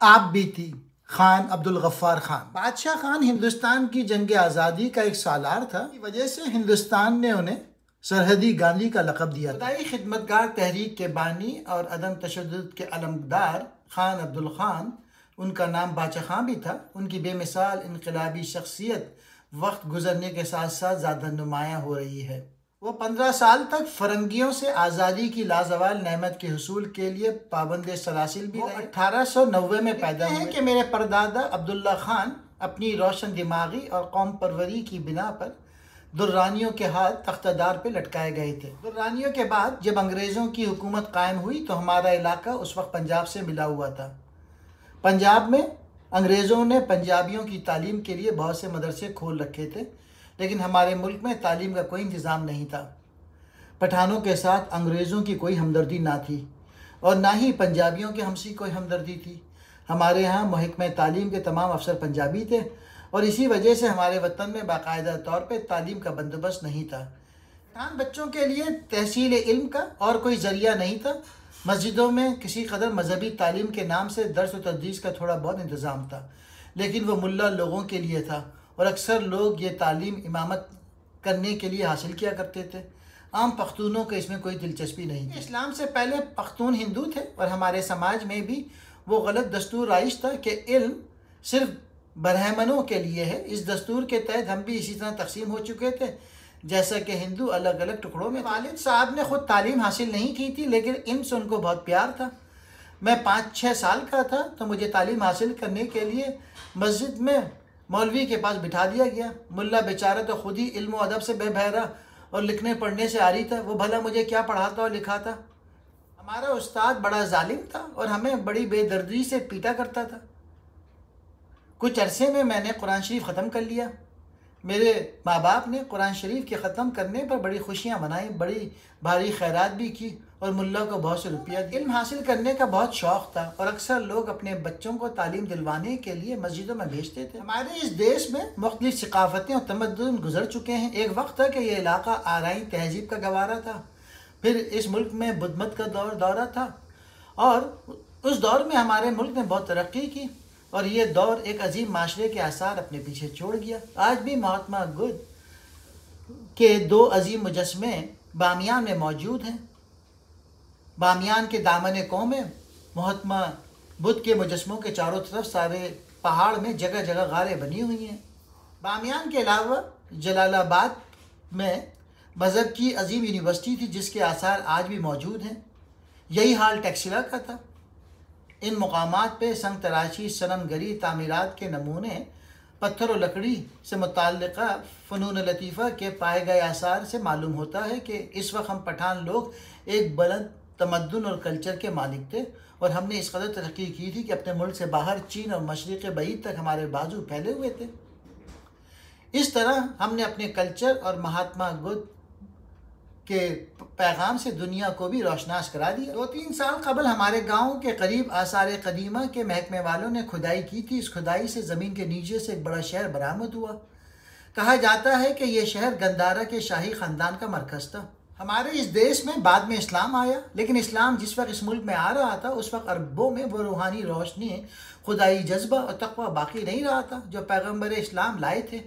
आप बीती खान अब्दुल गफ्फार खान। बादशाह खान हिंदुस्तान की जंग आज़ादी का एक सालार था। इस वजह से हिंदुस्तान ने उन्हें सरहदी गांधी का लक़ब दिया। खुदाई खिदमतगार तहरीक के बानी और अदम तशद्दुद के अलमदार खान अब्दुल खान, उनका नाम बादशाह खान भी था। उनकी बेमिसाल इनकलाबी शख्सियत वक्त गुजरने के साथ साथ ज़्यादा नुमायाँ हो रही है। वो 15 साल तक फरंगियों से आज़ादी की लाजवाल नेमत के हुसूल के लिए पाबंद सलासिल भी रहे। 1890 में पैदा हुए कि मेरे परदादा अब्दुल्ला खान अपनी रोशन दिमागी और कौम परवरी की बिना पर दुर्रानियों के हाथ तख्तादार पे लटकाए गए थे। दुर्रानियों के बाद जब अंग्रेज़ों की हुकूमत कायम हुई तो हमारा इलाका उस वक्त पंजाब से मिला हुआ था। पंजाब में अंग्रेज़ों ने पंजाबियों की तालीम के लिए बहुत से मदरसे खोल रखे थे, लेकिन हमारे मुल्क में तालीम का कोई इंतज़ाम नहीं था। पठानों के साथ अंग्रेज़ों की कोई हमदर्दी ना थी और ना ही पंजाबियों के हमसे कोई हमदर्दी थी। हमारे यहाँ महकमे तालीम के तमाम अफसर पंजाबी थे और इसी वजह से हमारे वतन में बाकायदा तौर पर तालीम का बंदोबस्त नहीं था। पठान बच्चों के लिए तहसील इल्म का और कोई ज़रिया नहीं था। मस्जिदों में किसी कदर मजहबी तालीम के नाम से दर्स व तदरीस का थोड़ा बहुत इंतज़ाम था, लेकिन वह मुल्ला लोगों के लिए था और अक्सर लोग ये तालीम इमामत करने के लिए हासिल किया करते थे। आम पख्तूनों को इसमें कोई दिलचस्पी नहीं थी। इस्लाम से पहले पख्तून हिंदू थे और हमारे समाज में भी वो गलत दस्तूर राइज था कि इल्म सिर्फ ब्राह्मणों के लिए है। इस दस्तूर के तहत हम भी इसी तरह तकसीम हो चुके थे जैसा कि हिंदू अलग अलग टुकड़ों में। वालिद साहब ने खुद तालीम हासिल नहीं की थी, लेकिन इल्म से उनको बहुत प्यार था। मैं 5-6 साल का था तो मुझे तालीम हासिल करने के लिए मस्जिद में मौलवी के पास बिठा दिया गया। मुल्ला बेचारा तो खुद ही इल्म व अदब से बेबहरा और लिखने पढ़ने से आरी था। वो भला मुझे क्या पढ़ाता और लिखाता। हमारा उस्ताद बड़ा जालिम था और हमें बड़ी बेदर्दी से पीटा करता था। कुछ अरसे में मैंने कुरान शरीफ ख़त्म कर लिया। मेरे माँ बाप ने कुरान शरीफ के ख़त्म करने पर बड़ी खुशियाँ मनाई, बड़ी भारी खैरात भी की और मुल्ला को बहुत से रुपया दिया। इल्म हासिल करने का बहुत शौक़ था और अक्सर लोग अपने बच्चों को तालीम दिलवाने के लिए मस्जिदों में भेजते थे। हमारे इस देश में मुख्तलिफ सकाफ़तें और तमद्दुन गुजर चुके हैं। एक वक्त था कि यह इलाका आराई तहजीब का गवारा था। फिर इस मुल्क में बुद्ध मत का दौरा था और उस दौर में हमारे मुल्क ने बहुत तरक्की की और ये दौर एक अजीम माशरे के आसार अपने पीछे छोड़ गया। आज भी महात्मा बुद्ध के 2 अजीम मुजस्मे बामियान में मौजूद हैं। बामियान के दामन कौम में महात्मा बुद्ध के मुजस्मों के चारों तरफ सारे पहाड़ में जगह जगह गारें बनी हुई हैं। बामियान के अलावा जलालाबाद में मज़हब की अजीम यूनिवर्सिटी थी जिसके आसार आज भी मौजूद हैं। यही हाल टैक्सिला का था। इन मकामात पे संग तराशी, सनमगरी, तामीरात के नमूने पत्थर और लकड़ी से मुताल्लिक़ा फ़नून लतीफ़ा के पाए गए आसार से मालूम होता है कि इस वक्त हम पठान लोग एक बुलंद तमद्दुन और कल्चर के मालिक थे और हमने इस कदर तरक्की की थी कि अपने मुल्क से बाहर चीन और मशरिक़ बईद तक हमारे बाजू फैले हुए थे। इस तरह हमने अपने कल्चर और महात्मा बुद्ध के पैगाम से दुनिया को भी रोशनास करा दिया। 2-3 साल कबल हमारे गांव के करीब आसार कदीमा के महकमे वालों ने खुदाई की थी। इस खुदाई से ज़मीन के नीचे से एक बड़ा शहर बरामद हुआ। कहा जाता है कि यह शहर गंदारा के शाही ख़ानदान का मरकज़ था। हमारे इस देश में बाद में इस्लाम आया, लेकिन इस्लाम जिस वक्त इस मुल्क में आ रहा था उस वक्त अरबों में वो रूहानी रोशनी, खुदाई जज्बा और तक़वा बाकी नहीं रहा था जो पैगम्बर इस्लाम लाए थे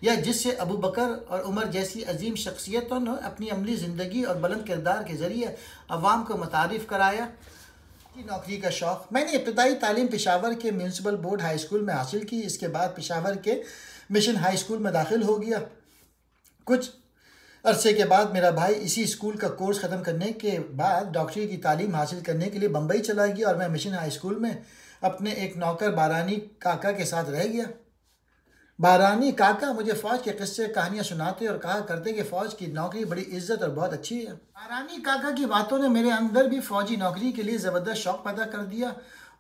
या जिससे अबू बकर और उमर जैसी अजीम शख्सियतों ने अपनी अमली ज़िंदगी और बुलंद किरदार के ज़रिए अवाम को मुतारिफ़ कराया। की नौकरी का शौक़। मैंने इब्तदाई तालीम पेशावर के म्यूनसिपल बोर्ड हाई स्कूल में हासिल की। इसके बाद पेशावर के मिशन हाई स्कूल में दाखिल हो गया। कुछ अरसे के बाद मेरा भाई इसी स्कूल का कोर्स ख़त्म करने के बाद डॉक्टरी की तालीम हासिल करने के लिए बम्बई चला गया और मैं मिशन हाई स्कूल में अपने एक नौकर बारानी काका के साथ रह गया। बारानी काका मुझे फ़ौज के किस्से कहानियाँ सुनाते और कहा करते कि फ़ौज की नौकरी बड़ी इज्जत और बहुत अच्छी है। बारानी काका की बातों ने मेरे अंदर भी फ़ौजी नौकरी के लिए ज़बरदस्त शौक़ पैदा कर दिया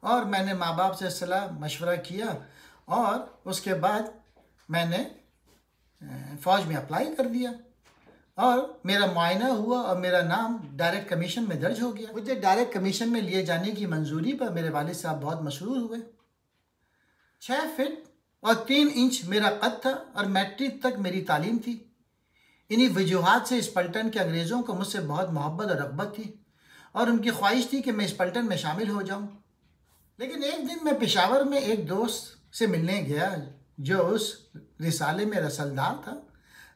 और मैंने माँ बाप से सलाह मशवरा किया और उसके बाद मैंने फ़ौज में अप्लाई कर दिया और मेरा मुआयना हुआ और मेरा नाम डायरेक्ट कमीशन में दर्ज हो गया। मुझे डायरेक्ट कमीशन में लिए जाने की मंजूरी पर मेरे वालिद साहब बहुत मसरूर हुए। 6 फीट और 3 इंच मेरा कद था और मैट्रिक तक मेरी तालीम थी। इन्हीं वजूहात से इस पलटन के अंग्रेज़ों को मुझसे बहुत मोहब्बत और रग़बत थी और उनकी ख्वाहिश थी कि मैं इस पलटन में शामिल हो जाऊं। लेकिन एक दिन मैं पेशावर में एक दोस्त से मिलने गया जो उस रिसाले में रसलदार था।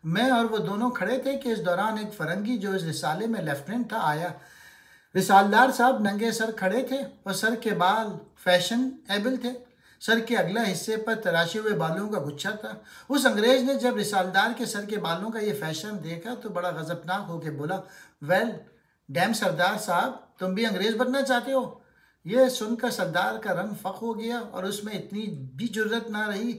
मैं और वो दोनों खड़े थे कि इस दौरान एक फरंगी जो इस रिसाले में लेफ्टिनेंट था आया। रिसालदार साहब नंगे सर खड़े थे और सर के बाल फैशन एबल थे। सर के अगला हिस्से पर तराशे हुए बालों का गुच्छा था। उस अंग्रेज ने जब रिसालदार के सर के बालों का ये फैशन देखा तो बड़ा गजबनाक होकर बोला, वेल डैम सरदार साहब, तुम भी अंग्रेज बनना चाहते हो? यह सुनकर सरदार का रंग फक हो गया और उसमें इतनी भी जुर्रत ना रही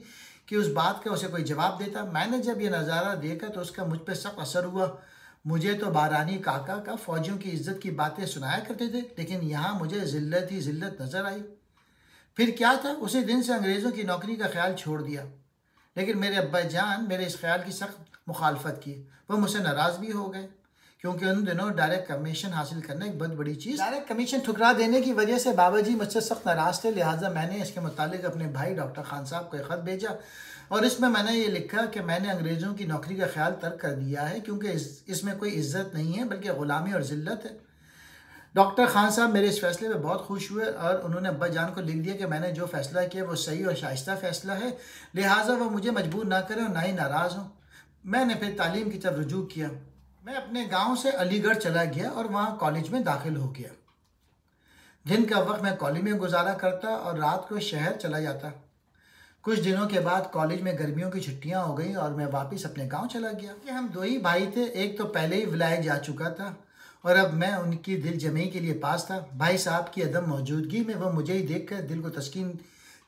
कि उस बात का उसे कोई जवाब देता। मैंने जब यह नज़ारा देखा तो उसका मुझ पर सख्त असर हुआ। मुझे तो बारानी काका का फौजियों की इज्जत की बातें सुनाया करते थे, लेकिन यहाँ मुझे जिल्लत ही जिल्लत नजर आई। फिर क्या था, उसी दिन से अंग्रेज़ों की नौकरी का ख्याल छोड़ दिया। लेकिन मेरे अब्बा जान मेरे इस ख्याल की सख्त मुखालफत की। वो मुझसे नाराज़ भी हो गए क्योंकि उन दिनों डायरेक्ट कमीशन हासिल करना एक बहुत बड़ी चीज़। डायरेक्ट कमीशन ठुकरा देने की वजह से बाबा जी मुझसे सख्त नाराज़ थे। लिहाजा मैंने इसके मुतालिक अपने भाई डॉक्टर खान साहब को एक ख़त भेजा और इसमें मैंने ये लिखा कि मैंने अंग्रेज़ों की नौकरी का ख्याल तर्क कर दिया है क्योंकि इसमें कोई इज्जत नहीं है बल्कि ग़ुलामी और ज़िल्लत है। डॉक्टर खान साहब मेरे इस फैसले में बहुत खुश हुए और उन्होंने अब्बा जान को लिख दिया कि मैंने जो फ़ैसला किया वो सही और शाइस्ता फ़ैसला है, लिहाजा वह मुझे मजबूर ना करें और ना ही नाराज़ हों। मैंने फिर तालीम की तरफ रुजू किया। मैं अपने गांव से अलीगढ़ चला गया और वहां कॉलेज में दाखिल हो गया। दिन का वक्त मैं कॉलेज में गुजारा करता और रात को शहर चला जाता। कुछ दिनों के बाद कॉलेज में गर्मियों की छुट्टियां हो गई और मैं वापस अपने गांव चला गया। कि हम दो ही भाई थे, एक तो पहले ही विलायत जा चुका था और अब मैं उनकी दिल जमी के लिए पास था। भाई साहब की अदम मौजूदगी में वो मुझे ही देखकर दिल को तस्कीन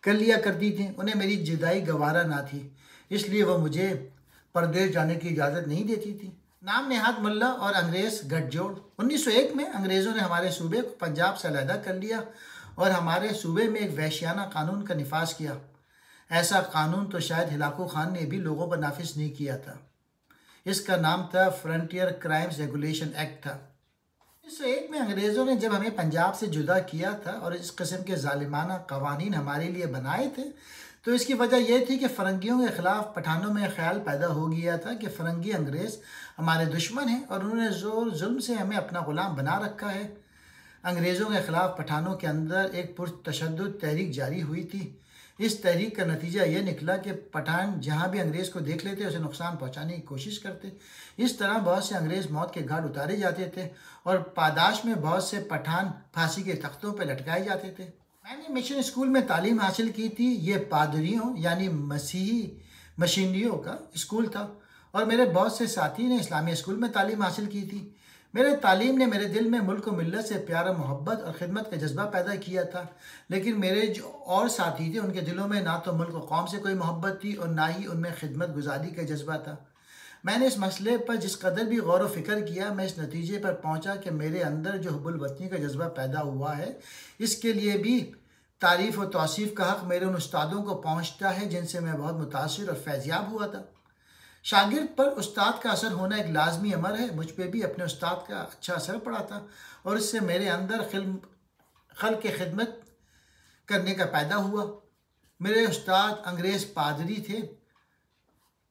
कर लिया करती थी। उन्हें मेरी जुदाई गवारा ना थी, इसलिए वो मुझे परदेश जाने की इजाज़त नहीं देती थी। नाम नेहाद मुल्ला और अंग्रेज़ गठजोड़। 1901 में अंग्रेज़ों ने हमारे सूबे को पंजाब से अलहदा कर लिया और हमारे सूबे में एक वहशियाना कानून का निफाज किया। ऐसा कानून तो शायद हिलाकू खान ने भी लोगों पर नाफिज नहीं किया था। इसका नाम था फ्रंटियर क्राइम्स रेगुलेशन एक्ट था। 1901 में अंग्रेज़ों ने जब हमें पंजाब से जुदा किया था और इस किस्म के जालिमाना कवानीन हमारे लिए बनाए थे तो इसकी वजह यह थी कि फ़रंगियों के ख़िलाफ़ पठानों में ख्याल पैदा हो गया था कि फ़रंगी अंग्रेज़ हमारे दुश्मन हैं और उन्होंने ज़ोर जुल्म से हमें अपना ग़ुलाम बना रखा है। अंग्रेज़ों के ख़िलाफ़ पठानों के अंदर एक पुरतशद्दुद तहरीक जारी हुई थी। इस तहरीक का नतीजा ये निकला कि पठान जहाँ भी अंग्रेज़ को देख लेते उसे नुकसान पहुँचाने की कोशिश करते। इस तरह बहुत से अंग्रेज़ मौत के घाट उतारे जाते थे और पादाश में बहुत से पठान फांसी के तख्तों पर लटकाए जाते थे। मैंने मिशन स्कूल में तालीम हासिल की थी। ये पादरियों यानी मसीही मशीनरियों का स्कूल था और मेरे बहुत से साथी ने इस्लामी स्कूल में तालीम हासिल की थी। मेरे तालीम ने मेरे दिल में मुल्क और मिल्लत से प्यार, मोहब्बत और ख़िदमत का जज्बा पैदा किया था। लेकिन मेरे जो और साथी थे उनके दिलों में ना तो मुल्क और कौम से कोई मोहब्बत थी और ना ही उनमें खिदमत गुजारी का जज्बा था। मैंने इस मसले पर जिस कदर भी गौर व फिक्र किया, मैं इस नतीजे पर पहुँचा कि मेरे अंदर जो हुब्बुल वतनी का जज्बा पैदा हुआ है, इसके लिए भी तारीफ़ और तौसीफ़ का हक़ मेरे उन उस्तादों को पहुँचता है जिनसे मैं बहुत मुतासिर और फैज़याब हुआ था। शागिर्द पर उस्ताद का असर होना एक लाजमी अमर है। मुझ पर भी अपने उस्ताद का अच्छा असर पड़ा था और इससे मेरे अंदर खल के खिदमत करने का पैदा हुआ। मेरे उस्ताद अंग्रेज़ पादरी थे।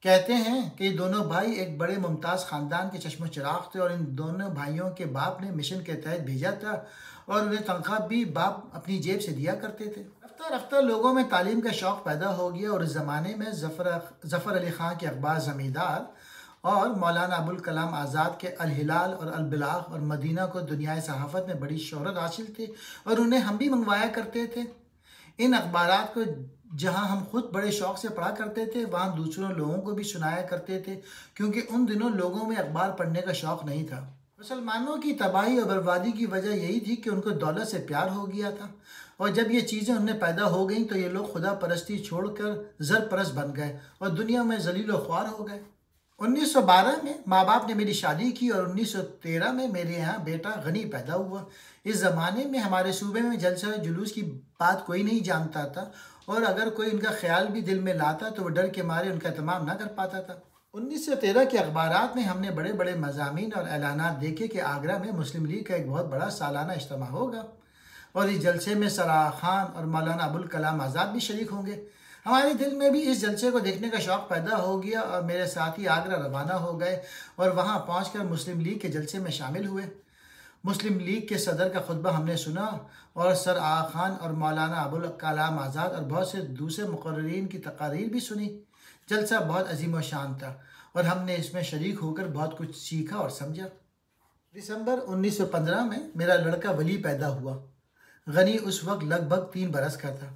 कहते हैं कि ये दोनों भाई एक बड़े मुमताज़ ख़ानदान के चश्मो चिराग थे और इन दोनों भाइयों के बाप ने मिशन के तहत भेजा था और उन्हें तनख्वाह भी बाप अपनी जेब से दिया करते थे। रफ्ता रफ्ता लोगों में तालीम का शौक़ पैदा हो गया और इस ज़माने में ज़फ़र अली ख़ान के अखबार ज़मींदार और मौलाना अबुल कलाम आज़ाद के अल हिलाल और अल बिलाग और मदीना को दुनियाए सहाफ़त में बड़ी शोहरत हासिल थी और उन्हें हम भी मंगवाया करते थे। इन अखबारात को जहाँ हम खुद बड़े शौक़ से पढ़ा करते थे वहाँ दूसरों लोगों को भी सुनाया करते थे, क्योंकि उन दिनों लोगों में अखबार पढ़ने का शौक़ नहीं था। मुसलमानों की तबाही और बर्बादी की वजह यही थी कि उनको दौलत से प्यार हो गया था और जब ये चीज़ें उनमें पैदा हो गईं तो ये लोग खुदा परस्ती छोड़कर ज़र परस्त बन गए और दुनिया में ज़लील व ख्वार हो गए। 1912 में माँ बाप ने मेरी शादी की और 1913 में मेरे यहाँ बेटा गनी पैदा हुआ। इस ज़माने में हमारे सूबे में जलसा जुलूस की बात कोई नहीं जानता था और अगर कोई उनका ख्याल भी दिल में लाता तो वो डर के मारे उनका तमाम ना कर पाता था। 1913 के अखबारात में हमने बड़े बड़े मज़ामीन और ऐलानात देखे कि आगरा में मुस्लिम लीग का एक बहुत बड़ा सालाना इज्तिमा होगा और इस जलसे में सराह खान और मौलाना अबुल कलाम आज़ाद भी शरीक होंगे। हमारे दिल में भी इस जलसे को देखने का शौक़ पैदा हो गया और मेरे साथी आगरा रवाना हो गए और वहाँ पहुँचकर मुस्लिम लीग के जलसे में शामिल हुए। मुस्लिम लीग के सदर का खुतबा हमने सुना और सर आगा खान और मौलाना अबुल कलाम आज़ाद और बहुत से दूसरे मुकर्रिरीन की तकारीर भी सुनी। जलसा बहुत अजीम व शान था और हमने इसमें शरीक होकर बहुत कुछ सीखा और समझा। दिसंबर 1915 में मेरा लड़का वली पैदा हुआ। गनी उस वक्त लगभग 3 बरस का था।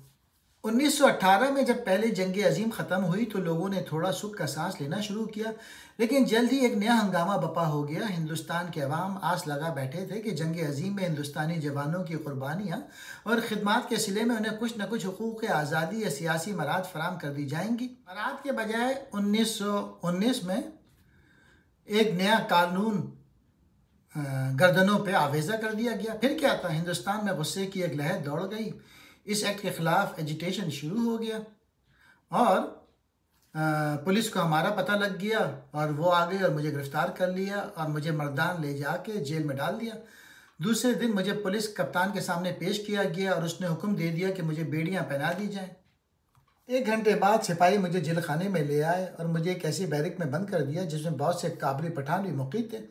1918 में जब पहले जंग अजीम ख़त्म हुई तो लोगों ने थोड़ा सुख का सांस लेना शुरू किया, लेकिन जल्द ही एक नया हंगामा बपा हो गया। हिंदुस्तान के अवाम आस लगा बैठे थे कि जंग अजीम में हिंदुस्तानी जवानों की कुर्बानियाँ और ख़िदमत के सिले में उन्हें कुछ न कुछ हुकूक़ आज़ादी या सियासी मराद फराम कर दी जाएंगी। मराद के बजाय 1919 में एक नया कानून गर्दनों पे आवेज़ा कर दिया गया। फिर क्या था, हिंदुस्तान में गुस्से की एक लहर दौड़ गई। इस एक्ट के ख़िलाफ़ एजिटेशन शुरू हो गया और पुलिस को हमारा पता लग गया और वो आ गई और मुझे गिरफ़्तार कर लिया और मुझे मर्दान ले जाके जेल में डाल दिया। दूसरे दिन मुझे पुलिस कप्तान के सामने पेश किया गया और उसने हुक्म दे दिया कि मुझे बेड़ियाँ पहना दी जाएँ। 1 घंटे बाद सिपाही मुझे जेल खाने में ले आए और मुझे एक ऐसी बैरक में बंद कर दिया जिसमें बहुत से काबिल पठान भी मुक़ीम थे।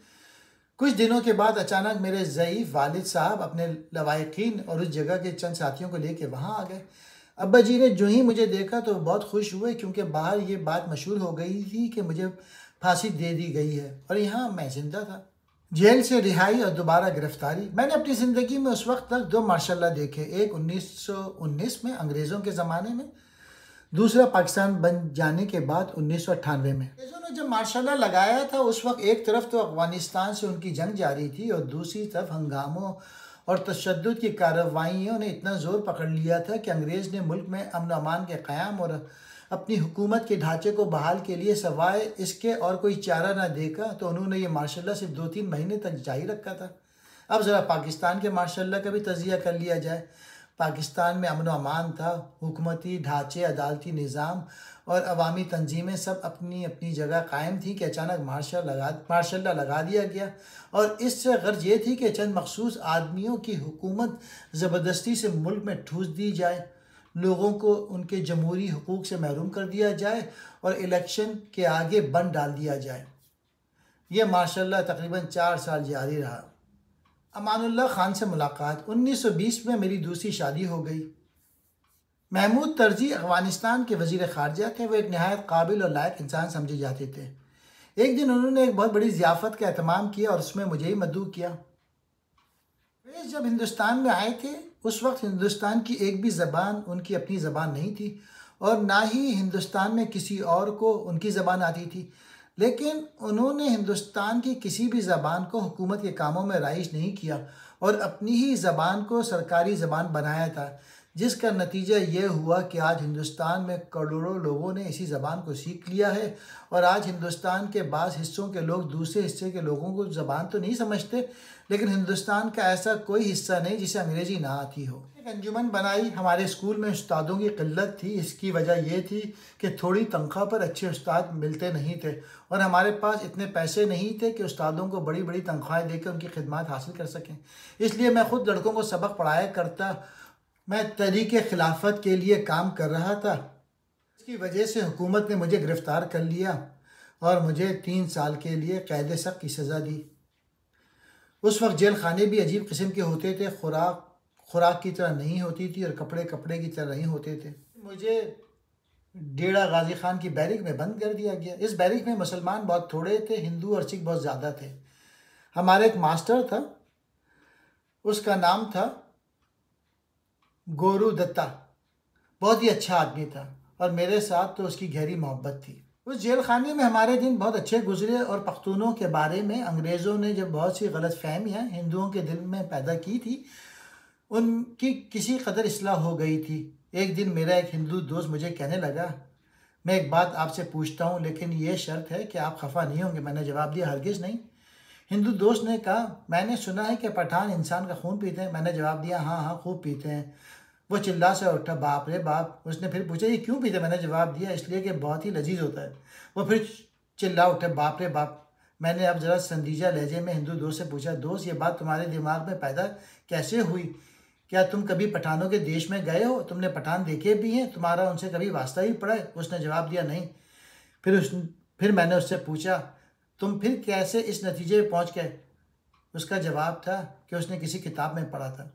कुछ दिनों के बाद अचानक मेरे ज़ईफ़ वालिद साहब अपने लवाहिकीन और उस जगह के चंद साथियों को लेके वहाँ आ गए। अब्बा जी ने जो ही मुझे देखा तो बहुत खुश हुए, क्योंकि बाहर ये बात मशहूर हो गई थी कि मुझे फांसी दे दी गई है और यहाँ मैं ज़िंदा था। जेल से रिहाई और दोबारा गिरफ्तारी। मैंने अपनी ज़िंदगी में उस वक्त तक 2 मार्शल लॉ देखे, एक 1919 में अंग्रेज़ों के ज़माने में, दूसरा पाकिस्तान बन जाने के बाद 1998 में। अंग्रेज़ों ने जब मार्शल लॉ लगाया था उस वक्त एक तरफ तो अफ़गानिस्तान से उनकी जंग जारी थी और दूसरी तरफ हंगामों और तशद्दुद की कार्रवाइयों ने इतना ज़ोर पकड़ लिया था कि अंग्रेज़ ने मुल्क में अमन अमान के क़याम और अपनी हुकूमत के ढांचे को बहाल के लिए सवाए इसके और कोई चारा ना देखा, तो उन्होंने ये मार्शल लॉ सिर्फ 2-3 महीने तक जारी रखा था। अब ज़रा पाकिस्तान के मार्शल लॉ का भी तज़किया कर लिया जाए। पाकिस्तान में अमन अमान था, हुकूमती ढांचे, अदालती निज़ाम और अवामी तंजीमें सब अपनी अपनी जगह कायम थी कि अचानक मार्शल लॉ लगा दिया गया और इससे गर्ज ये थी कि चंद मखसूस आदमियों की हुकूमत ज़बरदस्ती से मुल्क में ठूस दी जाए, लोगों को उनके जमहूरी हुकूक से महरूम कर दिया जाए और इलेक्शन के आगे बंद डाल दिया जाए। यह मार्शल लॉ तकरीबन 4 साल जारी रहा। अमानुल्लाह खान से मुलाकात। 1920 में मेरी दूसरी शादी हो गई। महमूद तर्जी अफ़गानिस्तान के वज़ीर ख़ारजा थे। वो एक नहायत काबिल और लायक इंसान समझे जाते थे। एक दिन उन्होंने एक बहुत बड़ी ज़ियाफ़त का एहतमाम किया और उसमें मुझे ही मदऊ किया। वे जब हिंदुस्तान में आए थे उस वक्त हिंदुस्तान की एक भी ज़बान उनकी अपनी ज़बान नहीं थी और ना ही हिंदुस्तान में किसी और को उनकी ज़बान आती थी, लेकिन उन्होंने हिंदुस्तान की किसी भी ज़बान को हुकूमत के कामों में राइज नहीं किया और अपनी ही ज़बान को सरकारी ज़बान बनाया था, जिसका नतीजा ये हुआ कि आज हिंदुस्तान में करोड़ों लोगों ने इसी ज़बान को सीख लिया है और आज हिंदुस्तान के बाज़ हिस्सों के लोग दूसरे हिस्से के लोगों को ज़बान तो नहीं समझते, लेकिन हिंदुस्तान का ऐसा कोई हिस्सा नहीं जिसे अंग्रेज़ी ना आती हो। एक अंजुमन बनाई। हमारे स्कूल में उस्तादों की किल्लत थी। इसकी वजह यह थी कि थोड़ी तनख्वाह पर अच्छे उस्ताद मिलते नहीं थे और हमारे पास इतने पैसे नहीं थे कि उस्तादों को बड़ी बड़ी तनख्वाहें देकर उनकी खिदमत हासिल कर सकें। इसलिए मैं ख़ुद लड़कों को सबक पढ़ाया करता। मैं तहरीक खिलाफत के लिए काम कर रहा था। इसकी वजह से हुकूमत ने मुझे गिरफ़्तार कर लिया और मुझे 3 साल के लिए कैद सख्त की सज़ा दी। उस वक्त जेल खाने भी अजीब किस्म के होते थे। खुराक की तरह नहीं होती थी और कपड़े की तरह नहीं होते थे। मुझे डेरा गाजी खान की बैरक में बंद कर दिया गया। इस बैरक में मुसलमान बहुत थोड़े थे, हिंदू और सिख बहुत ज़्यादा थे। हमारा एक मास्टर था, उसका नाम था गोरू दत्ता। बहुत ही अच्छा आदमी था और मेरे साथ तो उसकी गहरी मोहब्बत थी। उस जेल खाने में हमारे दिन बहुत अच्छे गुजरे और पख्तूनों के बारे में अंग्रेज़ों ने जब बहुत सी गलत फहमियाँ हिंदुओं के दिल में पैदा की थी, उनकी किसी कदर इस्लाह हो गई थी। एक दिन मेरा एक हिंदू दोस्त मुझे कहने लगा, मैं एक बात आपसे पूछता हूँ लेकिन ये शर्त है कि आप खफा नहीं होंगे। मैंने जवाब दिया, हरगिज़ नहीं। हिंदू दोस्त ने कहा, मैंने सुना है कि पठान इंसान का खून पीते हैं। मैंने जवाब दिया, हाँ हाँ खूब पीते हैं। वो चिल्ला से उठा, बाप रे बाप। उसने फिर पूछा, ये क्यों पीते? मैंने जवाब दिया, इसलिए कि बहुत ही लजीज होता है। वो फिर चिल्ला उठे, बाप रे बाप। मैंने अब ज़रा संदीजा लहजे में हिंदू दोस्त से पूछा, दोस्त ये बात तुम्हारे दिमाग में पैदा कैसे हुई? क्या तुम कभी पठानों के देश में गए हो? तुमने पठान देखे भी हैं? तुम्हारा उनसे कभी वास्ता ही पड़ा है? उसने जवाब दिया, नहीं। फिर मैंने उससे पूछा, तुम फिर कैसे इस नतीजे पर पहुँच गए? उसका जवाब था कि उसने किसी किताब में पढ़ा था।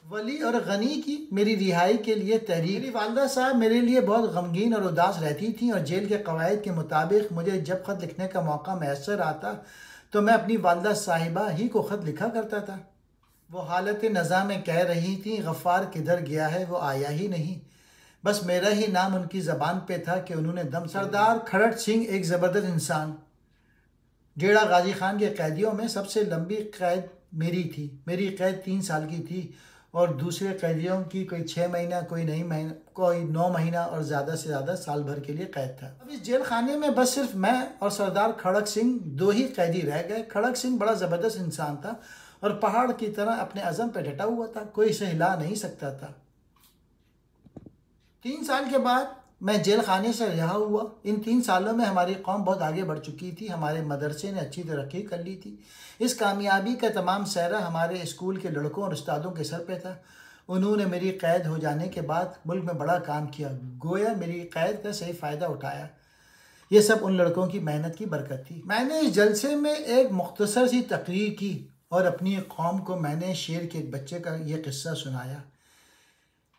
वली और गनी की मेरी रिहाई के लिए तहरीक। मेरी वालदा साहब मेरे लिए बहुत गमगीन और उदास रहती थी, और जेल के कवायद के मुताबिक मुझे जब ख़त लिखने का मौका मैसर आता तो मैं अपनी वालदा साहिबा ही को ख़त लिखा करता था। वो हालत नज़ा में कह रही थी, गफ़ार किधर गया है, वो आया ही नहीं। बस मेरा ही नाम उनकी ज़बान पे था कि उन्होंने दम। सरदार खड़क सिंह एक ज़बरदस्त इंसान। डेरा गाजी खान के कैदियों में सबसे लंबी कैद मेरी थी। मेरी कैद 3 साल की थी, और दूसरे कैदियों की कोई 6 महीना, कोई 9 महीना और ज़्यादा से ज़्यादा साल भर के लिए कैद था। अब इस जेल खाने में बस सिर्फ मैं और सरदार खड़क सिंह 2 ही कैदी रह गए। खड़क सिंह बड़ा ज़बरदस्त इंसान था और पहाड़ की तरह अपने अज़म पे डटा हुआ था, कोई इसे हिला नहीं सकता था। 3 साल के बाद मैं जेल खाने से रिहा हुआ। इन 3 सालों में हमारी कौम बहुत आगे बढ़ चुकी थी। हमारे मदरसे ने अच्छी तरक्की कर ली थी। इस कामयाबी का तमाम सहरा हमारे स्कूल के लड़कों और उस्तादों के सर पे था। उन्होंने मेरी कैद हो जाने के बाद मुल्क में बड़ा काम किया, गोया मेरी कैद का सही फ़ायदा उठाया। ये सब उन लड़कों की मेहनत की बरकत थी। मैंने इस जलसे में एक मुख्तसर सी तकरीर की और अपनी कौम को मैंने शेर के एक बच्चे का ये किस्सा सुनाया।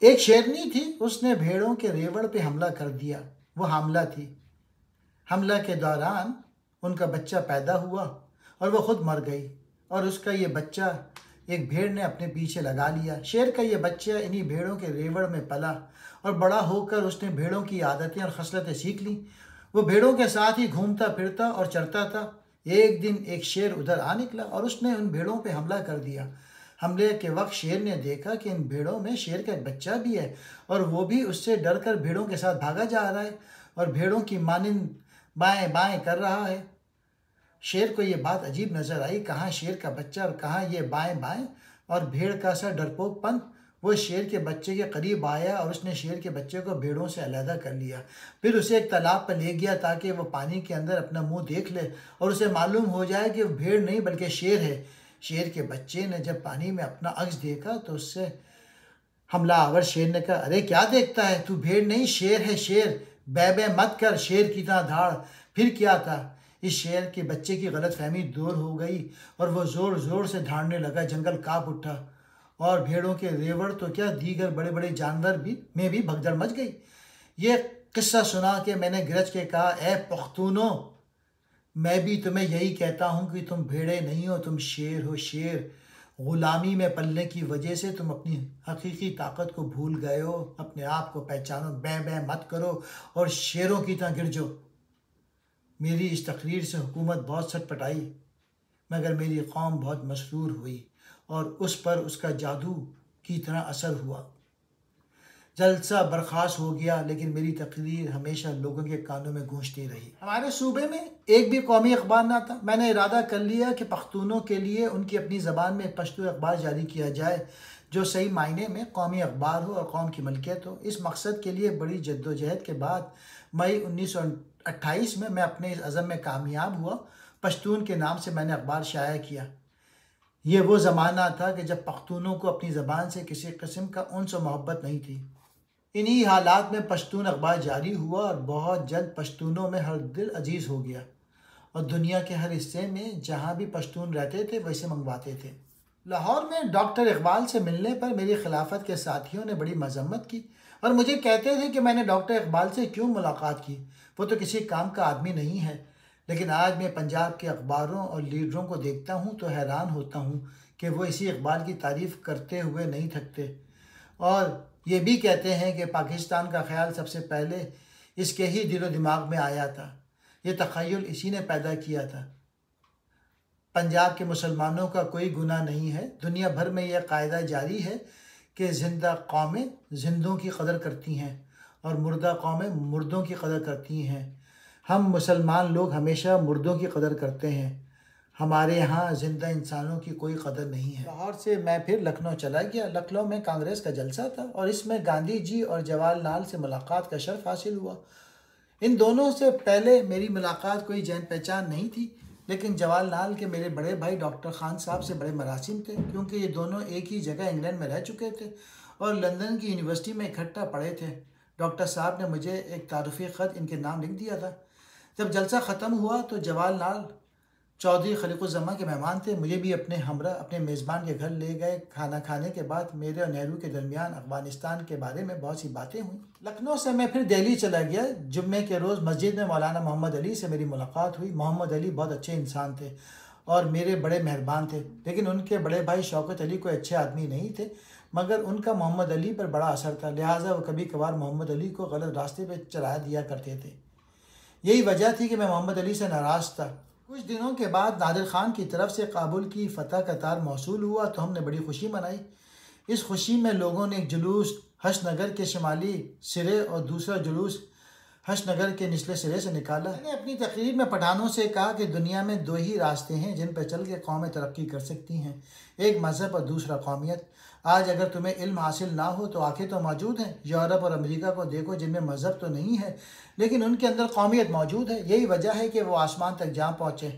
एक शेरनी थी, उसने भेड़ों के रेवड़ पे हमला कर दिया। वो हामला थी। हमला के दौरान उनका बच्चा पैदा हुआ और वो खुद मर गई, और उसका ये बच्चा एक भेड़ ने अपने पीछे लगा लिया। शेर का ये बच्चा इन्हीं भेड़ों के रेवड़ में पला, और बड़ा होकर उसने भेड़ों की आदतें और खसलतें सीख लीं। वो भेड़ों के साथ ही घूमता फिरता और चरता था। एक दिन एक शेर उधर आ निकला और उसने उन भेड़ों पे हमला कर दिया। हमले के वक्त शेर ने देखा कि इन भेड़ों में शेर का एक बच्चा भी है, और वो भी उससे डर कर भेड़ों के साथ भागा जा रहा है और भेड़ों की मानिंद बाएं बाएं कर रहा है। शेर को ये बात अजीब नज़र आई, कहाँ शेर का बच्चा और कहाँ ये बाएं बाएं। और भेड़ का सा डरपोकपन। वो शेर के बच्चे के करीब आया और उसने शेर के बच्चे को भेड़ों से अलहदा कर लिया। फिर उसे एक तालाब पर ले गया ताकि वो पानी के अंदर अपना मुंह देख ले और उसे मालूम हो जाए कि वो भेड़ नहीं बल्कि शेर है। शेर के बच्चे ने जब पानी में अपना अक्स देखा तो उससे हमलावर शेर ने कहा, अरे क्या देखता है तू, भेड़ नहीं शेर है शेर, बै बै मत कर, शेर की तरह धाड़। फिर क्या था, इस शेर के बच्चे की गलतफहमी दूर हो गई और वो ज़ोर ज़ोर से धाड़ने लगा। जंगल काँप उठा और भेड़ों के रेवड़ तो क्या, दीगर बड़े बड़े जानवर भी भगदड़ मच गई। ये किस्सा सुना के मैंने गरज के कहा, ए पख्तूनों, मैं भी तुम्हें यही कहता हूँ कि तुम भेड़े नहीं हो, तुम शेर हो शेर। ग़ुलामी में पलने की वजह से तुम अपनी हकीकी ताकत को भूल गए हो। अपने आप को पहचानो, बै बै मत करो और शेरों की तरह गिर जाओ। मेरी इस तकरीर से हुकूमत बहुत सटपटाई, मगर मेरी कौम बहुत मसरूर हुई और उस पर उसका जादू की तरह असर हुआ। जलसा बर्खास्त हो गया, लेकिन मेरी तकरीर हमेशा लोगों के कानों में गूंजती रही। हमारे सूबे में एक भी कौमी अखबार ना था। मैंने इरादा कर लिया कि पख्तूनों के लिए उनकी अपनी ज़बान में पश्तो अखबार जारी किया जाए जो सही मायने में कौमी अखबार हो और कौम की मलकियत हो। इस मकसद के लिए बड़ी जद्दोजहद के बाद मई 1928 में मैं अपने इस अज़म में कामयाब हुआ। पश्तून के नाम से मैंने अखबार शाया किया। ये वो ज़माना था कि जब पख्तूनों को अपनी ज़बान से किसी किस्म का उन्स और मोहब्बत नहीं थी। इन्हीं हालात में पश्तून अखबार जारी हुआ और बहुत जल्द पश्तूनों में हर दिल अजीज़ हो गया और दुनिया के हर हिस्से में जहाँ भी पश्तून रहते थे वैसे मंगवाते थे। लाहौर में डॉक्टर इकबाल से मिलने पर मेरी खिलाफत के साथियों ने बड़ी मजम्मत की और मुझे कहते थे कि मैंने डॉक्टर इकबाल से क्यों मुलाकात की, वो तो किसी काम का आदमी नहीं है। लेकिन आज मैं पंजाब के अखबारों और लीडरों को देखता हूँ तो हैरान होता हूँ कि वो इसी इकबाल की तारीफ़ करते हुए नहीं थकते और ये भी कहते हैं कि पाकिस्तान का ख्याल सबसे पहले इसके ही दिलो दिमाग में आया था। ये तख़य्युल इसी ने पैदा किया था। पंजाब के मुसलमानों का कोई गुनाह नहीं है। दुनिया भर में यह कायदा जारी है कि ज़िंदा कौमें जिंदों की कदर करती हैं और मुर्दा कौमें मुर्दों की कदर करती हैं। हम मुसलमान लोग हमेशा मुर्दों की कदर करते हैं। हमारे यहाँ ज़िंदा इंसानों की कोई कदर नहीं है। लाहौर से मैं फिर लखनऊ चला गया। लखनऊ में कांग्रेस का जलसा था और इसमें गांधी जी और जवाहरलाल से मुलाकात का शर्फ हासिल हुआ। इन दोनों से पहले मेरी मुलाकात कोई जान पहचान नहीं थी, लेकिन जवाहरलाल के मेरे बड़े भाई डॉक्टर खान साहब से बड़े मरासिम थे, क्योंकि ये दोनों एक ही जगह इंग्लैंड में रह चुके थे और लंदन की यूनिवर्सिटी में इकट्ठा पढ़े थे। डॉक्टर साहब ने मुझे एक तारुफ़ी ख़त इनके नाम लिख दिया था। जब जलसा ख़त्म हुआ तो जवाहरलाल चौधरी खलीकुज़्ज़मान के मेहमान थे। मुझे भी अपने हमरा अपने मेज़बान के घर ले गए। खाना खाने के बाद मेरे और नेहरू के दरमियान अफ़गानिस्तान के बारे में बहुत सी बातें हुई। लखनऊ से मैं फिर दिल्ली चला गया। जुम्मे के रोज़ मस्जिद में मौलाना मोहम्मद अली से मेरी मुलाकात हुई। मोहम्मद अली बहुत अच्छे इंसान थे और मेरे बड़े मेहरबान थे, लेकिन उनके बड़े भाई शौकत अली कोई अच्छे आदमी नहीं थे, मगर उनका मोहम्मद अली पर बड़ा असर था। लिहाजा वो कभी कभार मोहम्मद अली को गलत रास्ते पर चला दिया करते थे। यही वजह थी कि मैं मोहम्मद अली से नाराज़ था। कुछ दिनों के बाद नादिर ख़ान की तरफ से काबुल की फ़तह का तार मौसूल हुआ तो हमने बड़ी खुशी मनाई। इस खुशी में लोगों ने एक जुलूस हशनगर के शुमाली सिरे और दूसरा जुलूस हशनगर के निचले सिरे से निकाला। मैंने अपनी तकरीर में पठानों से कहा कि दुनिया में दो ही रास्ते हैं जिन पर चल के कौमें तरक्की कर सकती हैं, एक मज़हब और दूसरा कौमियत। आज अगर तुम्हें इल्म हासिल ना हो तो आंखें तो मौजूद हैं। यूरोप और अमेरिका को देखो, जिनमें मज़हब तो नहीं है लेकिन उनके अंदर कौमियत मौजूद है। यही वजह है कि वो आसमान तक जा पहुँचे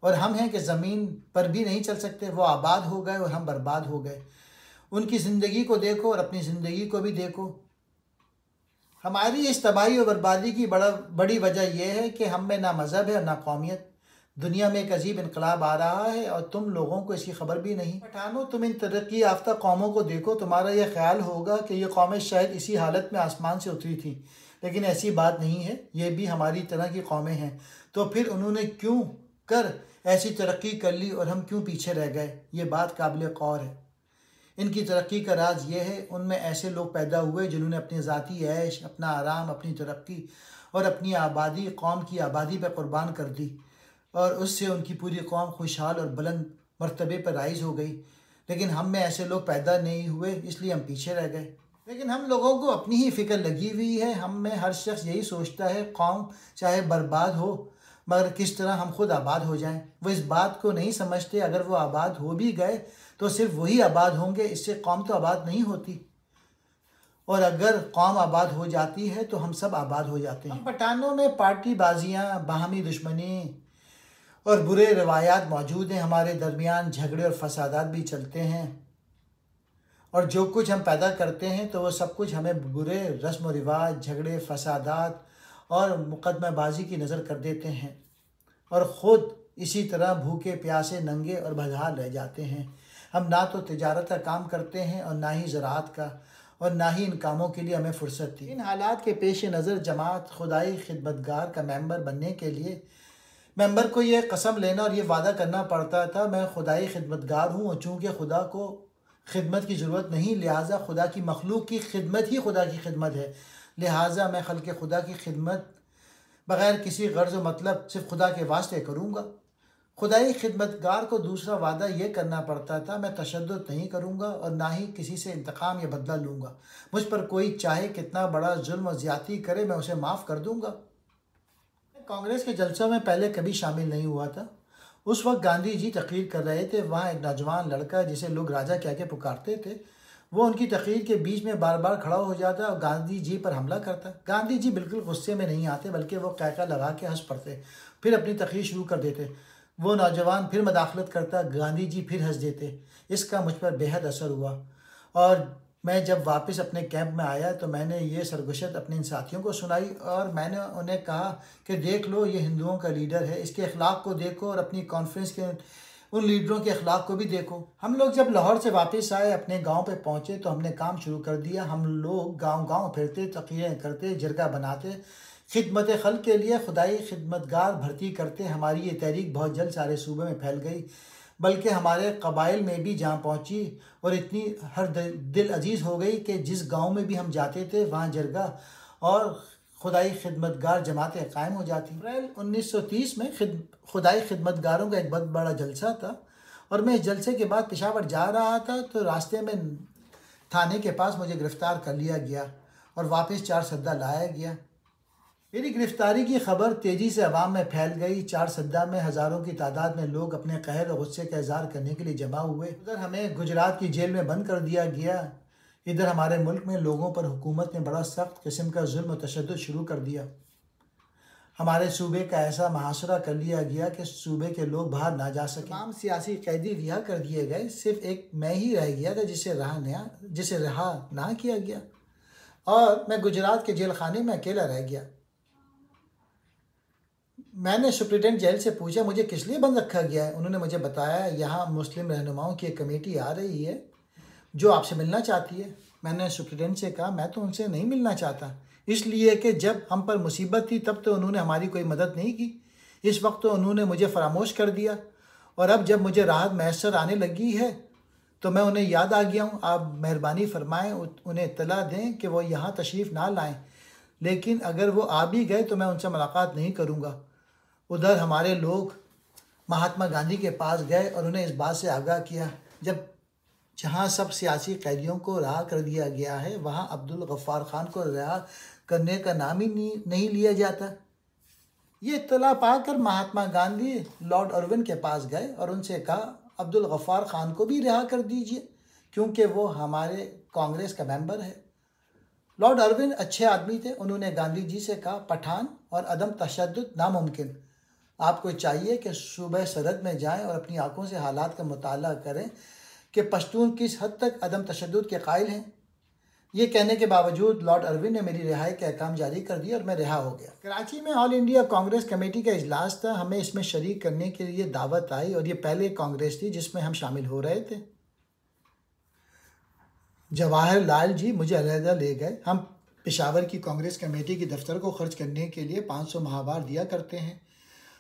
और हम हैं कि ज़मीन पर भी नहीं चल सकते। वो आबाद हो गए और हम बर्बाद हो गए। उनकी ज़िंदगी को देखो और अपनी ज़िंदगी को भी देखो। हमारी इस तबाही और बर्बादी की बड़ी वजह यह है कि हम में ना मज़हब है और ना कौमियत। दुनिया में एक अजीब इनकलाब आ रहा है और तुम लोगों को इसकी खबर भी नहीं। पठानों, तुम इन तरक्की याफ्ता कौमों को देखो। तुम्हारा यह ख्याल होगा कि ये कौमें शायद इसी हालत में आसमान से उतरी थी, लेकिन ऐसी बात नहीं है। ये भी हमारी तरह की कौमें हैं। तो फिर उन्होंने क्यों कर ऐसी तरक्की कर ली और हम क्यों पीछे रह गए? ये बात काबिल गौर है। इनकी तरक्की का राज ये है, उनमें ऐसे लोग पैदा हुए जिन्होंने अपनी ज़ाती ऐश, अपना आराम, अपनी तरक्की और अपनी आबादी कौम की आबादी पर कुर्बान कर दी और उससे उनकी पूरी कौम खुशहाल और बुलंद मर्तबे पर राइज हो गई। लेकिन हम में ऐसे लोग पैदा नहीं हुए, इसलिए हम पीछे रह गए। लेकिन हम लोगों को अपनी ही फ़िक्र लगी हुई है। हम में हर शख्स यही सोचता है कौम चाहे बर्बाद हो मगर किस तरह हम खुद आबाद हो जाएं। वो इस बात को नहीं समझते अगर वो आबाद हो भी गए तो सिर्फ वही आबाद होंगे, इससे कौम तो आबाद नहीं होती। और अगर कौम आबाद हो जाती है तो हम सब आबाद हो जाते हैं। पठानों में पार्टी बाजियाँ, बाहमी दुश्मनी और बुरे रवायात मौजूद हैं। हमारे दरमियान झगड़े और फसादात भी चलते हैं और जो कुछ हम पैदा करते हैं तो वो सब कुछ हमें बुरे रस्म व रिवाज, झगड़े, फसादात और मुकदमाबाजी की नज़र कर देते हैं और ख़ुद इसी तरह भूखे प्यासे, नंगे और बदहाल रह जाते हैं। हम ना तो तिजारत का काम करते हैं और ना ही ज़राअत का, और ना ही इन कामों के लिए हमें फ़ुर्सत थी। इन हालात के पेश नज़र जमात खुदाई खिदमतगार का मेंबर बनने के लिए मेंबर को ये कसम लेना और ये वादा करना पड़ता था, मैं खुदाई खिदमतगार हूँ और चूँकि खुदा को खिदमत की ज़रूरत नहीं, लिहाजा खुदा की मखलूक की खिदमत ही खुदा की खिदमत है। लिहाजा मैं खल्क़ खुदा की खिदमत बग़ैर किसी गर्ज़ व मतलब सिर्फ खुदा के वास्ते करूँगा। खुदाई खिदमतगार को दूसरा वादा ये करना पड़ता था, मैं तशद्दुद नहीं करूँगा और ना ही किसी से इंतकाम या बदला लूँगा। मुझ पर कोई चाहे कितना बड़ा जुल्म और ज़्यादती करे, मैं उसे माफ़ कर दूँगा। कांग्रेस के जलसों में पहले कभी शामिल नहीं हुआ था। उस वक्त गांधी जी तकरीर कर रहे थे। वहाँ एक नौजवान लड़का जिसे लोग राजा कह के पुकारते थे, वो उनकी तकरीर के बीच में बार बार खड़ा हो जाता और गांधी जी पर हमला करता। गांधी जी बिल्कुल गुस्से में नहीं आते, बल्कि वो कहका लगा के हंस पड़ते, फिर अपनी तकरीर शुरू कर देते। वो नौजवान फिर मदाखलत करता, गांधी जी फिर हंस देते। इसका मुझ पर बेहद असर हुआ और मैं जब वापस अपने कैंप में आया तो मैंने ये सरगुशत अपने इन साथियों को सुनाई और मैंने उन्हें कहा कि देख लो, ये हिंदुओं का लीडर है, इसके अखलाक को देखो और अपनी कॉन्फ्रेंस के उन लीडरों के अखलाक को भी देखो। हम लोग जब लाहौर से वापस आए, अपने गांव पे पहुंचे तो हमने काम शुरू कर दिया। हम लोग गांव-गांव फिरते, तकरीरें करते, जरगा बनाते, खिदमत खल्क़ के लिए खुदाई खिदमतगार भर्ती करते। हमारी ये तहरीक बहुत जल्द सारे सूबे में फैल गई, बल्कि हमारे कबाइल में भी जहाँ पहुँची और इतनी हर दिल अजीज़ हो गई कि जिस गांव में भी हम जाते थे वहाँ जरगा और खुदाई खिदमतगार जमातें कायम हो जाती। अप्रैल 1930 में खुदाई खिदमतगारों का एक बहुत बड़ा जलसा था और मैं इस जलसे के बाद पेशावर जा रहा था तो रास्ते में थाने के पास मुझे गिरफ़्तार कर लिया गया और वापस चार सद्दा लाया गया। मेरी गिरफ्तारी की खबर तेज़ी से अवाम में फैल गई। चार सद्दा में हज़ारों की तादाद में लोग अपने कहर और गुस्से का इज़हार करने के लिए जमा हुए। उधर हमें गुजरात की जेल में बंद कर दिया गया, इधर हमारे मुल्क में लोगों पर हुकूमत ने बड़ा सख्त किस्म का जुल्म और तशद्दुद शुरू कर दिया। हमारे सूबे का ऐसा मुहासरा कर लिया गया कि सूबे के लोग बाहर ना जा सके। तमाम सियासी कैदी रिहा कर दिए गए, सिर्फ एक मैं ही रह गया था जिसे रहा ना किया गया और मैं गुजरात के जेल खाने में अकेला रह गया। मैंने सुप्रिटेंडेंट जेल से पूछा मुझे किस लिए बंद रखा गया है। उन्होंने मुझे बताया यहाँ मुस्लिम रहनुमाओं की एक कमेटी आ रही है जो आपसे मिलना चाहती है। मैंने सुप्रिटेंडेंट से कहा मैं तो उनसे नहीं मिलना चाहता, इसलिए कि जब हम पर मुसीबत थी तब तो उन्होंने हमारी कोई मदद नहीं की। इस वक्त तो उन्होंने मुझे फरामोश कर दिया और अब जब मुझे राहत मैसर आने लगी है तो मैं उन्हें याद आ गया हूँ। आप मेहरबानी फरमाएं उन्हें इत्तला दें कि वो यहाँ तशरीफ़ ना लाएं, लेकिन अगर वो आ भी गए तो मैं उनसे मुलाकात नहीं करूँगा। उधर हमारे लोग महात्मा गांधी के पास गए और उन्हें इस बात से आगाह किया जब जहाँ सब सियासी कैदियों को रिहा कर दिया गया है वहाँ अब्दुल गफ्फार खान को रिहा करने का नाम ही नहीं लिया जाता। ये इत्तला पाकर महात्मा गांधी लॉर्ड अर्विन के पास गए और उनसे कहा अब्दुल गफ्फार खान को भी रिहा कर दीजिए क्योंकि वो हमारे कांग्रेस का मेंबर है। लॉर्ड अर्विन अच्छे आदमी थे। उन्होंने गांधी जी से कहा पठान और अदम तशद्दुद नामुमकिन। आपको चाहिए कि सूबे सरहद में जाएं और अपनी आंखों से हालात का मुताला करें कि पश्तून किस हद तक अदम तशद्दुद के कायल हैं। ये कहने के बावजूद लॉर्ड अर्विन ने मेरी रिहाई का अहकाम जारी कर दिया और मैं रिहा हो गया। कराची में ऑल इंडिया कांग्रेस कमेटी का इजलास था। हमें इसमें शरीक करने के लिए दावत आई और ये पहले कांग्रेस थी जिसमें हम शामिल हो रहे थे। जवाहर लाल जी मुझे अलहदा ले गए। हम पेशावर की कांग्रेस कमेटी के दफ्तर को खर्च करने के लिए 500 माहवार दिया करते हैं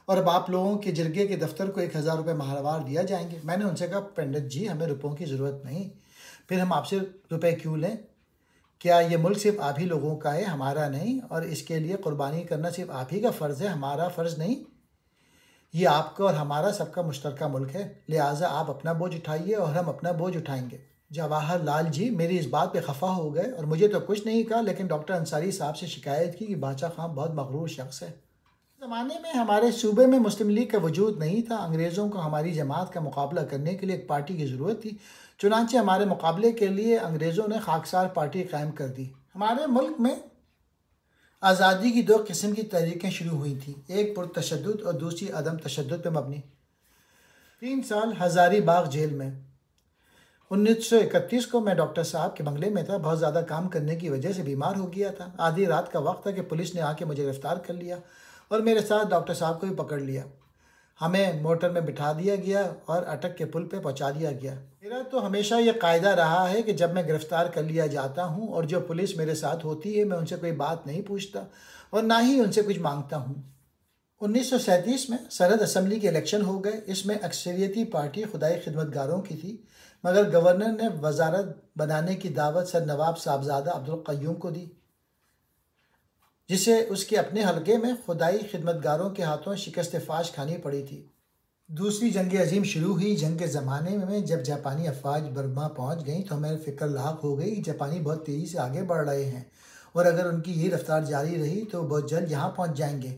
और अब आप लोगों के जरगे के दफ्तर को 1000 रुपये माहवार दिया जाएंगे। मैंने उनसे कहा पंडित जी हमें रुपयों की ज़रूरत नहीं, फिर हम आपसे रुपए क्यों लें? क्या ये मुल्क सिर्फ आप ही लोगों का है, हमारा नहीं? और इसके लिए कुर्बानी करना सिर्फ आप ही का फ़र्ज़ है, हमारा फ़र्ज़ नहीं। ये आपका और हमारा सबका मुश्तरका मुल्क है, लिहाजा आप अपना बोझ उठाइए और हम अपना बोझ उठाएंगे। जवाहर लाल जी मेरी इस बात पे खफा हो गए और मुझे तो कुछ नहीं कहा, लेकिन डॉक्टर अंसारी साहब से शिकायत की कि बादशाह खां बहुत मगरूर शख्स है। ज़माने में हमारे सूबे में मुस्लिम लीग का वजूद नहीं था। अंग्रेज़ों को हमारी जमात का मुकाबला करने के लिए एक पार्टी की ज़रूरत थी, चुनांचे हमारे मुकाबले के लिए अंग्रेज़ों ने खाकसार पार्टी कायम कर दी। हमारे मुल्क में आज़ादी की 2 किस्म की तहरीकें शुरू हुई थी, एक पुरतशद्दुद और दूसरी अदम तशद्दुद पर मबनी। 3 साल हज़ारीबाग जेल में। 1931 को मैं डॉक्टर साहब के बंगले में था। बहुत ज़्यादा काम करने की वजह से बीमार हो गया था। आधी रात का वक्त था कि पुलिस ने आके मुझे गिरफ़्तार कर लिया और मेरे साथ डॉक्टर साहब को भी पकड़ लिया। हमें मोटर में बिठा दिया गया और अटक के पुल पे पहुंचा दिया गया। मेरा तो हमेशा ये कायदा रहा है कि जब मैं गिरफ़्तार कर लिया जाता हूं और जो पुलिस मेरे साथ होती है मैं उनसे कोई बात नहीं पूछता और ना ही उनसे कुछ मांगता हूं। 1937 में सरहद असम्बली के इलेक्शन हो गए। इसमें अक्सरियती पार्टी खुदाई खिदमतगारों की थी, मगर गवर्नर ने वजारत बनाने की दावत सर नवाब साहबजादा अब्दुल क़य्यूम को दी, जिसे उसके अपने हलके में खुदाई खिदमतगारों के हाथों शिकस्त फाश खानी पड़ी थी। दूसरी जंग अजीम शुरू हुई। जंग के ज़माने में जब जापानी अफवाज बर्मा पहुंच गई तो हमें फ़िक्र लाक हो गई। जापानी बहुत तेज़ी से आगे बढ़ रहे हैं और अगर उनकी ये रफ्तार जारी रही तो बहुत जल्द यहाँ पहुँच जाएंगे।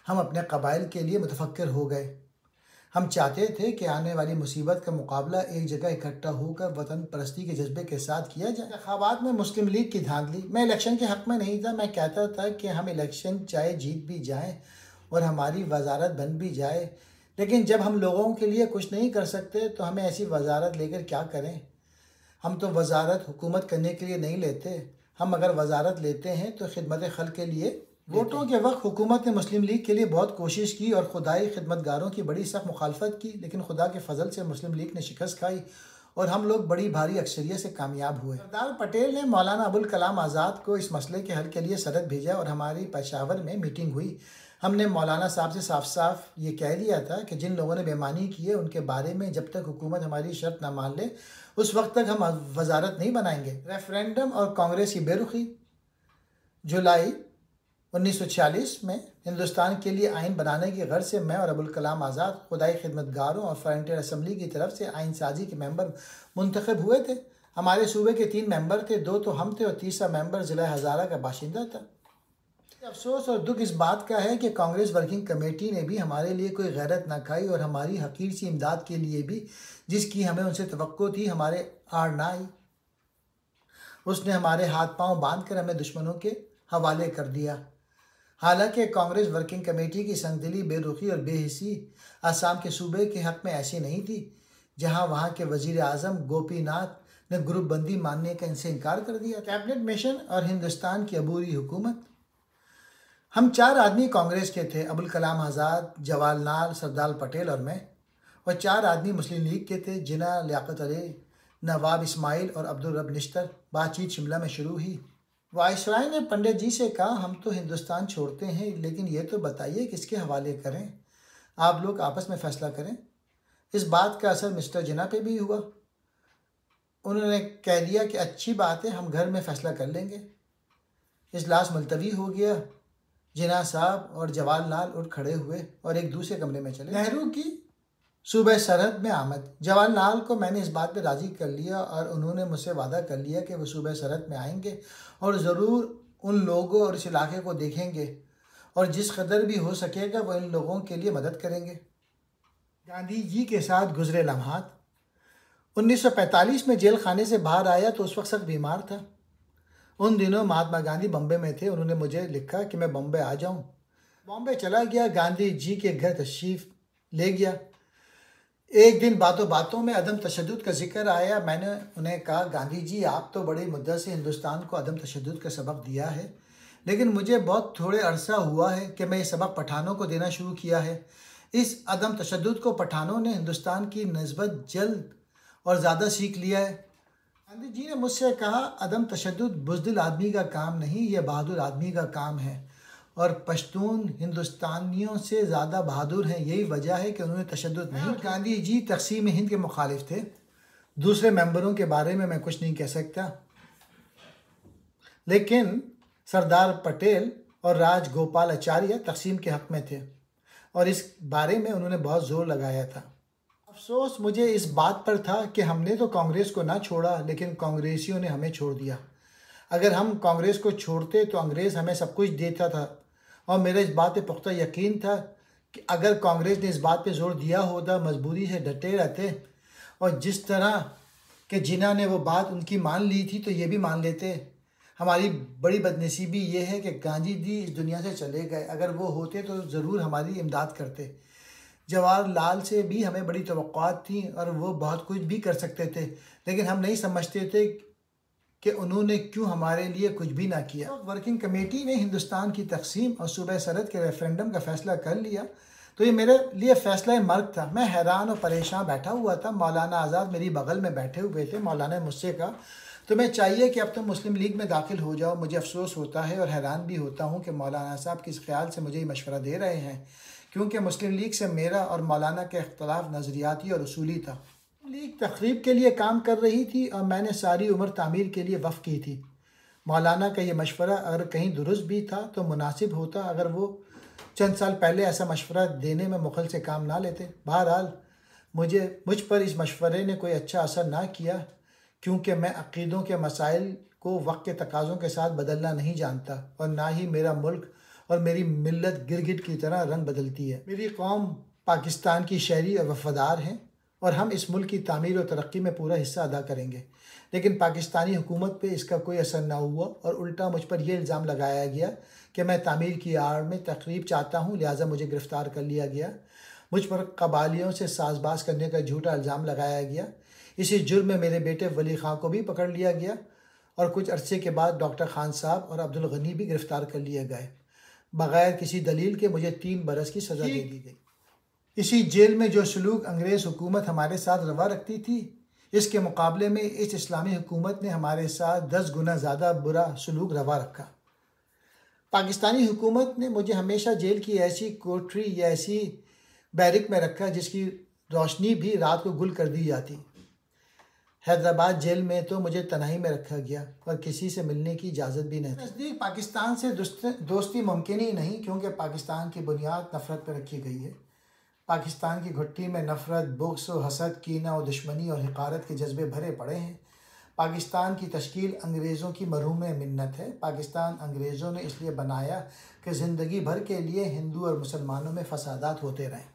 हम अपने कबाइल के लिए मुतफक्किर हो गए। हम चाहते थे कि आने वाली मुसीबत का मुकाबला एक जगह इकट्ठा होकर वतन परस्ती के जज्बे के साथ किया जाए। इंतखाबात में मुस्लिम लीग की धांधली। मैं इलेक्शन के हक़ में नहीं था। मैं कहता था कि हम इलेक्शन चाहे जीत भी जाएं और हमारी वजारत बन भी जाए, लेकिन जब हम लोगों के लिए कुछ नहीं कर सकते तो हमें ऐसी वजारत लेकर क्या करें। हम तो वजारत हुकूमत करने के लिए नहीं लेते। हम अगर वजारत लेते हैं तो खिदमत खल्क़ के लिए। वोटों के वक्त हुकूमत ने मुस्लिम लीग के लिए बहुत कोशिश की और खुदाई खिदमतगारों की बड़ी सख्त मुखालफत की, लेकिन खुदा के फजल से मुस्लिम लीग ने शिकस्त खाई और हम लोग बड़ी भारी अक्सरियत से कामयाब हुए। सरदार पटेल ने मौलाना अबुल कलाम आज़ाद को इस मसले के हल के लिए सरहद भेजा और हमारी पेशावर में मीटिंग हुई। हमने मौलाना साहब से साफ साफ ये कह दिया था कि जिन लोगों ने बेईमानी की है उनके बारे में जब तक हुकूमत हमारी शर्त ना मान ले उस वक्त तक हम वजारत नहीं बनाएंगे। रेफरेंडम और कांग्रेस की बेरुखी। जुलाई 1946 में हिंदुस्तान के लिए आइन बनाने की गर्ज से मैं और अबुल कलाम आज़ाद खुदाई खिदमतगारों और फ्रंटियर असम्बली की तरफ से आइन साजी के मेंबर मुंतखब हुए थे। हमारे सूबे के 3 मेंबर थे, 2 तो हम थे और तीसरा मेंबर ज़िला हज़ारा का बाशिंदा था। अफसोस और दुख इस बात का है कि कांग्रेस वर्किंग कमेटी ने भी हमारे लिए कोई गैरत न खाई और हमारी हकीर सी इमदाद के लिए भी जिसकी हमें उनसे तवक्को थी हमारे आड़ ना आई। उसने हमारे हाथ पांव बांध कर हमें दुश्मनों के हवाले कर दिया। हालांकि कांग्रेस वर्किंग कमेटी की संगदिली, बेरुखी और बेहिसी असम के सूबे के हक़ में ऐसी नहीं थी, जहां वहां के वज़ीर आज़म गोपीनाथ ने ग्रुप बंदी मानने का इनसे इनकार कर दिया। कैबिनेट मिशन और हिंदुस्तान की अबूरी हुकूमत। हम 4 आदमी कांग्रेस के थे, अबुल कलाम आज़ाद, जवाहरलाल, सरदार पटेल और मैं। और 4 आदमी मुस्लिम लीग के थे, जिन्ना, लियाकत अली, नवाब इस्माइल और अब्दुल रब निश्तर। बातचीत शिमला में शुरू हुई। वाइसराय ने पंडित जी से कहा, हम तो हिंदुस्तान छोड़ते हैं, लेकिन ये तो बताइए किसके हवाले करें, आप लोग आपस में फ़ैसला करें। इस बात का असर मिस्टर जिन्ना पे भी हुआ। उन्होंने कह दिया कि अच्छी बात है, हम घर में फ़ैसला कर लेंगे। इजलास मुलतवी हो गया। जिन्ना साहब और जवाहरलाल उठ खड़े हुए और एक दूसरे कमरे में चले। नेहरू की सूबे सरहद में आमद। जवाहरलाल को मैंने इस बात पे राज़ी कर लिया और उन्होंने मुझसे वादा कर लिया कि वो सूबे सरहद में आएंगे और ज़रूर उन लोगों और इस इलाके को देखेंगे और जिस कदर भी हो सकेगा वो इन लोगों के लिए मदद करेंगे। गांधी जी के साथ गुजरे लम्हात। 1945 में जेल खाने से बाहर आया तो उस वक्त सख्त बीमार था। उन दिनों महात्मा गांधी बम्बे में थे। उन्होंने मुझे लिखा कि मैं बम्बे आ जाऊं। बॉम्बे चला गया, गांधी जी के घर तशरीफ़ ले गया। एक दिन बातों बातों में अदम तशद्दुद का जिक्र आया। मैंने उन्हें कहा, गांधी जी आप तो बड़ी मुद्दत से हिंदुस्तान को अदम तशद्दुद का सबक दिया है, लेकिन मुझे बहुत थोड़े अरसा हुआ है कि मैं ये सबक पठानों को देना शुरू किया है। इस अदम तशद्दुद को पठानों ने हिंदुस्तान की नस्बत जल्द और ज़्यादा सीख लिया है। गांधी जी ने मुझसे कहा, अदम तशद्दुद बुज़दिल आदमी का काम नहीं, यह बहादुर आदमी का काम है और पश्तून हिंदुस्तानियों से ज़्यादा बहादुर हैं। यही वजह है कि उन्होंने तशद्दुद नहीं। गांधी जी तक़सीम हिंद के मुखालिफ थे। दूसरे मेंबरों के बारे में मैं कुछ नहीं कह सकता, लेकिन सरदार पटेल और राजगोपालाचार्य तक़सीम के हक़ में थे और इस बारे में उन्होंने बहुत ज़ोर लगाया था। अफसोस मुझे इस बात पर था कि हमने तो कांग्रेस को ना छोड़ा, लेकिन कांग्रेसियों ने हमें छोड़ दिया। अगर हम कांग्रेस को छोड़ते तो अंग्रेज़ हमें सब कुछ देता था और मेरा इस बात पे पुख्ता यकीन था कि अगर कांग्रेस ने इस बात पे ज़ोर दिया होता, मजबूरी से डटे रहते और जिस तरह के जिन्ना ने वो बात उनकी मान ली थी तो ये भी मान लेते। हमारी बड़ी बदनसीबी ये है कि गांधी जी इस दुनिया से चले गए। अगर वो होते तो ज़रूर हमारी इमदाद करते। जवाहरलाल से भी हमें बड़ी तवक्कुआत थी और वो बहुत कुछ भी कर सकते थे, लेकिन हम नहीं समझते थे कि उन्होंने क्यों हमारे लिए कुछ भी ना किया। तो वर्किंग कमेटी ने हिंदुस्तान की तकसीम और सूबे सरहद के रेफरेंडम का फ़ैसला कर लिया तो ये मेरे लिए फ़ैसला मर्ग था। मैं हैरान और परेशान बैठा हुआ था। मौलाना आज़ाद मेरी बगल में बैठे हुए थे। मौलाना ने मुझसे कहा, तुम्हें चाहिए कि अब तुम मुस्लिम लीग में दाखिल हो जाओ। मुझे अफसोस होता है और हैरान भी होता हूँ कि मौलाना साहब किस ख्याल से मुझे ये मशवरा दे रहे हैं, क्योंकि मुस्लिम लीग से मेरा और मौलाना का इख्तलाफ नज़रियाती और उसूली था। लीग तकरीब के लिए काम कर रही थी और मैंने सारी उम्र तामीर के लिए वफ़ की थी। मौलाना का ये मशवरा अगर कहीं दुरुस्त भी था तो मुनासिब होता अगर वो चंद साल पहले ऐसा मशवरा देने में मुखल से काम ना लेते। बहरहाल मुझ पर इस मशवरे ने कोई अच्छा असर ना किया, क्योंकि मैं अक़ीदों के मसाइल को वक्त के तकाज़ों के साथ बदलना नहीं जानता और ना ही मेरा मुल्क और मेरी मिल्लत गिरगिट की तरह रंग बदलती है। मेरी कौम पाकिस्तान की शहरी और वफ़ादार हैं और हम इस मुल्क की तामीर और तरक्की में पूरा हिस्सा अदा करेंगे, लेकिन पाकिस्तानी हुकूमत पे इसका कोई असर ना हुआ और उल्टा मुझ पर यह इल्ज़ाम लगाया गया कि मैं तामीर की आड़ में तकरीब चाहता हूँ, लिहाजा मुझे गिरफ़्तार कर लिया गया। मुझ पर कबालियों से साजबाज करने का झूठा इल्ज़ाम लगाया गया। इसी जुर्म में मेरे बेटे वली खां को भी पकड़ लिया गया और कुछ अरसे के बाद डॉक्टर खान साहब और अब्दुल गनी भी गिरफ़्तार कर लिए गए। बग़ैर किसी दलील के मुझे 3 बरस की सज़ा दे दी गई। इसी जेल में जो सलूक अंग्रेज़ हुकूमत हमारे साथ रवा रखती थी, इसके मुकाबले में इस इस्लामी हुकूमत ने हमारे साथ 10 गुना ज़्यादा बुरा सलूक रवा रखा। पाकिस्तानी हुकूमत ने मुझे हमेशा जेल की ऐसी कोठरी या ऐसी बैरिक में रखा जिसकी रोशनी भी रात को गुल कर दी जाती। हैदराबाद जेल में तो मुझे तन्हाई में रखा गया और किसी से मिलने की इजाज़त भी नहीं थी। नज़दीक पाकिस्तान से दोस्ती मुमकिन ही नहीं, क्योंकि पाकिस्तान की बुनियाद नफ़रत पर रखी गई है। पाकिस्तान की घुट्टी में नफ़रत, बुग़्ज़ और हसद, कीना और दुश्मनी और हिकारत के जज्बे भरे पड़े हैं। पाकिस्तान की तश्कील अंग्रेज़ों की मरहूम मिन्नत है। पाकिस्तान अंग्रेज़ों ने इसलिए बनाया कि ज़िंदगी भर के लिए हिंदू और मुसलमानों में फ़सादात होते रहें।